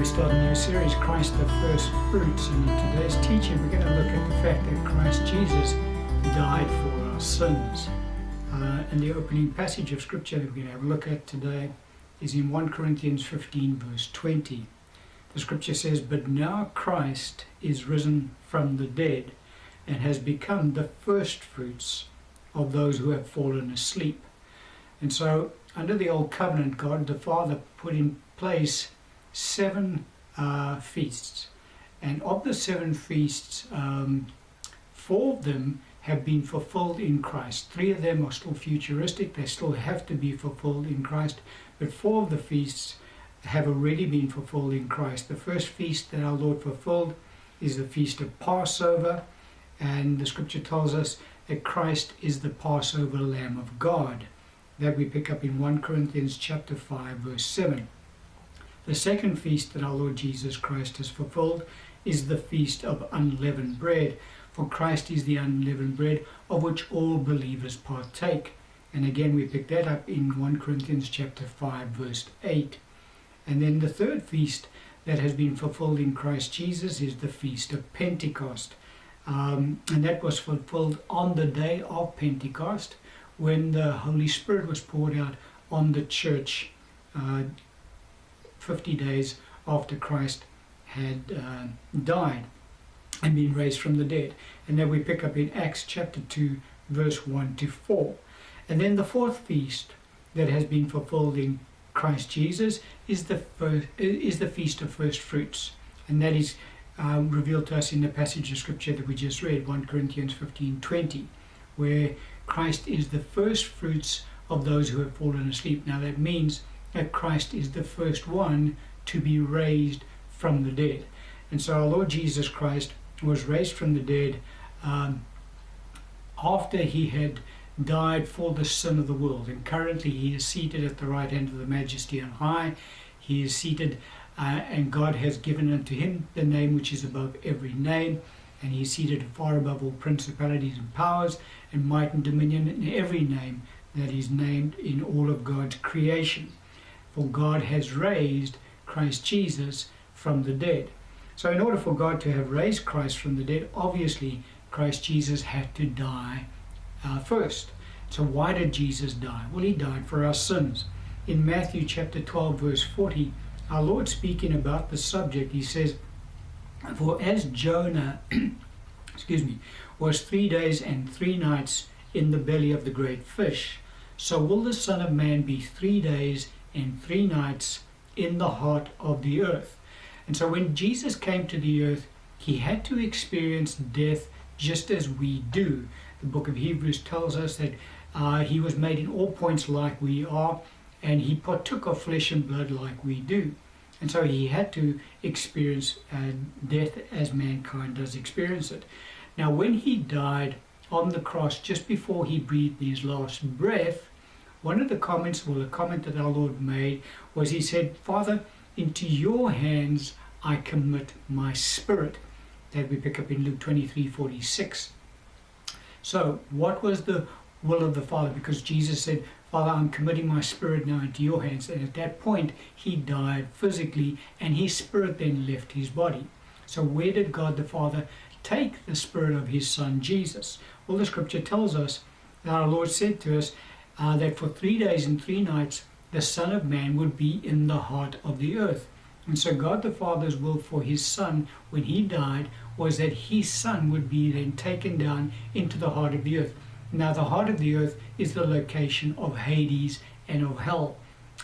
we start a new series, Christ the First Fruits. And in today's teaching, we're going to look at the fact that Christ Jesus died for our sins. And the opening passage of Scripture that we're going to have a look at today is in 1 Corinthians 15, verse 20. The Scripture says, "But now Christ is risen from the dead and has become the first fruits of those who have fallen asleep." And so, under the Old Covenant, God the Father put in place 7 feasts. And of the 7 feasts, 4 of them have been fulfilled in Christ. 3 of them are still futuristic. They still have to be fulfilled in Christ. But 4 of the feasts have already been fulfilled in Christ. The first feast that our Lord fulfilled is the Feast of Passover. And the Scripture tells us that Christ is the Passover Lamb of God. That we pick up in 1 Corinthians chapter 5, verse 7. The second feast that our Lord Jesus Christ has fulfilled is the Feast of Unleavened Bread. For Christ is the unleavened bread of which all believers partake. And again we pick that up in 1 Corinthians chapter 5, verse 8. And then the third feast that has been fulfilled in Christ Jesus is the Feast of Pentecost. And that was fulfilled on the day of Pentecost, when the Holy Spirit was poured out on the church 50 days after Christ had died and been raised from the dead. And then we pick up in Acts chapter 2, verse 1 to 4. And then the fourth feast that has been fulfilled in Christ Jesus is the Feast of First Fruits. And that is revealed to us in the passage of Scripture that we just read, 1 Corinthians 15:20, where Christ is the first fruits of those who have fallen asleep. Now that means that Christ is the first one to be raised from the dead. And so our Lord Jesus Christ was raised from the dead after he had died for the sin of the world. And currently he is seated at the right hand of the Majesty on high. He is seated and God has given unto him the name which is above every name. And he is seated far above all principalities and powers and might and dominion, in every name that is named in all of God's creation. For God has raised Christ Jesus from the dead. So in order for God to have raised Christ from the dead, obviously Christ Jesus had to die first. So why did Jesus die? Well, he died for our sins. In Matthew chapter 12, verse 40, our Lord speaking about the subject, he says, "For as Jonah was 3 days and 3 nights in the belly of the great fish, so will the Son of Man be 3 days and 3 nights in the heart of the earth." And so when Jesus came to the earth, he had to experience death just as we do. The book of Hebrews tells us that he was made in all points like we are, and he partook of flesh and blood like we do. And so he had to experience death as mankind does experience it. Now when he died on the cross, just before he breathed his last breath, one of the comments, well, the comment that our Lord made was, he said, "Father, into your hands I commit my spirit." That we pick up in Luke 23:46. So what was the will of the Father? Because Jesus said, "Father, I'm committing my spirit now into your hands." And at that point, he died physically, and his spirit then left his body. So where did God the Father take the spirit of his Son Jesus? Well, the Scripture tells us that our Lord said to us that for 3 days and 3 nights, the Son of Man would be in the heart of the earth. And so God the Father's will for his Son when he died was that his Son would be then taken down into the heart of the earth. Now the heart of the earth is the location of Hades and of hell.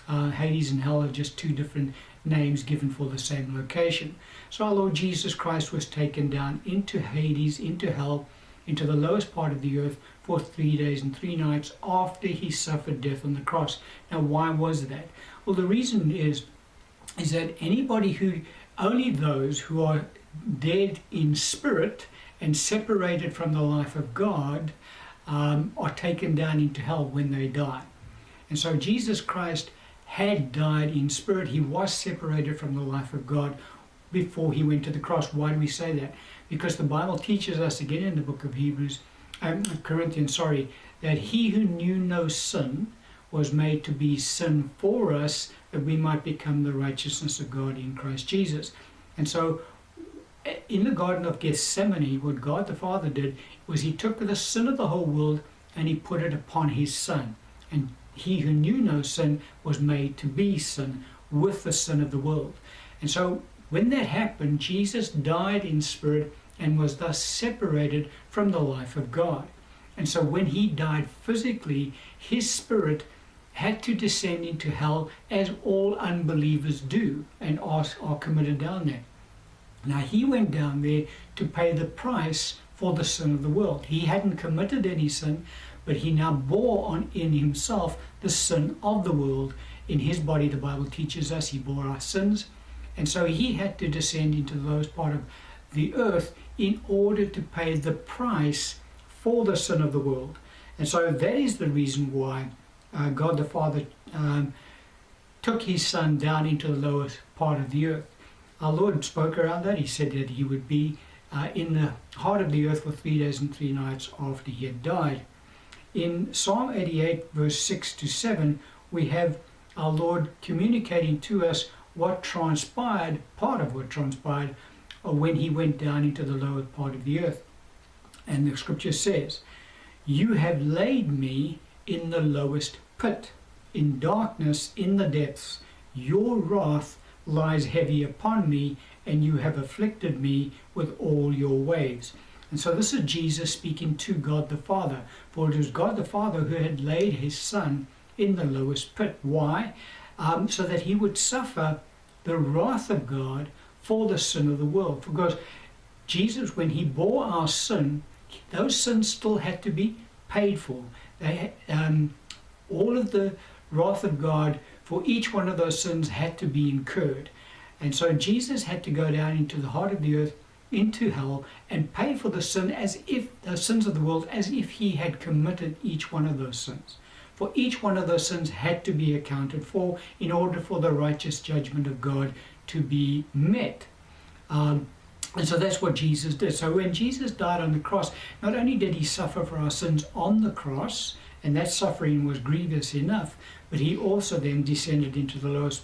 Hades and hell are just 2 different names given for the same location. So our Lord Jesus Christ was taken down into Hades, into hell, into the lowest part of the earth for 3 days and 3 nights after he suffered death on the cross. Now why was that? Well, the reason is that only those who are dead in spirit and separated from the life of God are taken down into hell when they die. And so Jesus Christ had died in spirit. He was separated from the life of God before he went to the cross. Why do we say that? Because the Bible teaches us again in the book of Corinthians, that he who knew no sin was made to be sin for us, that we might become the righteousness of God in Christ Jesus. And so in the Garden of Gethsemane, what God the Father did was he took the sin of the whole world and he put it upon his Son. And he who knew no sin was made to be sin with the sin of the world. And so when that happened, Jesus died in spirit and was thus separated from the life of God. And so when he died physically, his spirit had to descend into hell, as all unbelievers do and are committed down there. Now he went down there to pay the price for the sin of the world. He hadn't committed any sin, but he now bore on in himself the sin of the world. In his body, the Bible teaches us, he bore our sins. And so he had to descend into the lowest part of the earth in order to pay the price for the sin of the world. And so that is the reason why God the Father took his Son down into the lowest part of the earth. Our Lord spoke around that. He said that he would be in the heart of the earth for 3 days and 3 nights after he had died. In Psalm 88, verse 6 to 7, we have our Lord communicating to us what transpired, part of what transpired, when he went down into the lower part of the earth. And the scripture says, "You have laid me in the lowest pit, in darkness, in the depths. Your wrath lies heavy upon me, and you have afflicted me with all your waves." And so this is Jesus speaking to God the Father, for it was God the Father who had laid his Son in the lowest pit. Why? So that he would suffer the wrath of God for the sin of the world. Because Jesus, when he bore our sin, those sins still had to be paid for. They all of the wrath of God for each one of those sins had to be incurred. And so Jesus had to go down into the heart of the earth, into hell, and pay for the sin, as if the sins of the world, as if he had committed each one of those sins. For each one of those sins had to be accounted for in order for the righteous judgment of God to be met. And so that's what Jesus did. So when Jesus died on the cross, not only did he suffer for our sins on the cross, and that suffering was grievous enough, but he also then descended into the lowest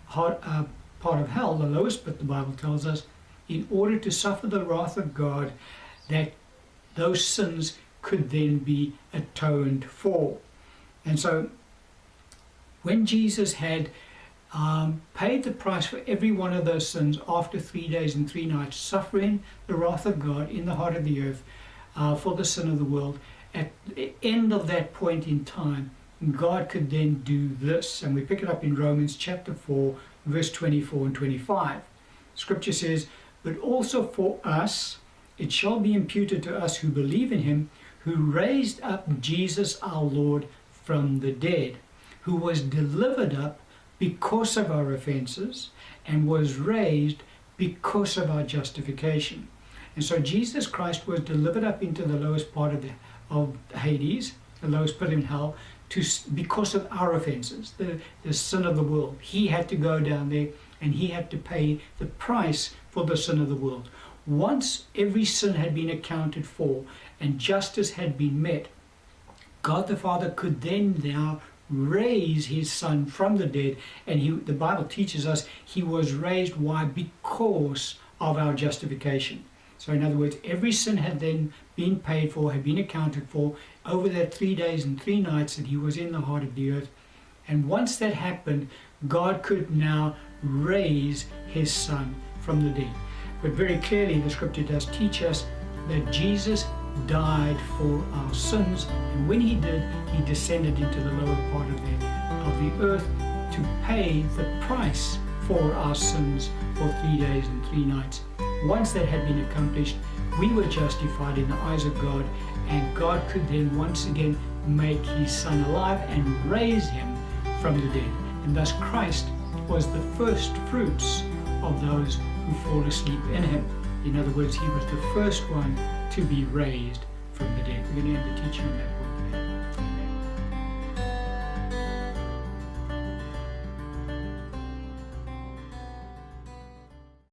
part of hell, the lowest pit, the Bible tells us, in order to suffer the wrath of God, that those sins could then be atoned for. And so when Jesus had paid the price for every one of those sins after 3 days and 3 nights, suffering the wrath of God in the heart of the earth for the sin of the world, at the end of that point in time, God could then do this. And we pick it up in Romans chapter 4, verse 24 and 25. Scripture says, "But also for us it shall be imputed to us who believe in him, who raised up Jesus our Lord from the dead, who was delivered up because of our offenses and was raised because of our justification." And so Jesus Christ was delivered up into the lowest part of Hades, the lowest pit in hell, because of our offenses, the sin of the world. He had to go down there and he had to pay the price for the sin of the world. Once every sin had been accounted for and justice had been met, God the Father could then now raise his Son from the dead, and the Bible teaches us he was raised. Why? Because of our justification. So in other words, every sin had then been paid for, had been accounted for over that 3 days and 3 nights that he was in the heart of the earth. And once that happened, God could now raise his Son from the dead. But very clearly the scripture does teach us that Jesus died for our sins, and when he did, he descended into the lower part of the earth to pay the price for our sins for 3 days and 3 nights. Once that had been accomplished, we were justified in the eyes of God, and God could then once again make his Son alive and raise him from the dead. And thus Christ was the first fruits of those who fall asleep in him. In other words, he was the first one to be raised from the dead. We're going to end the teaching on that.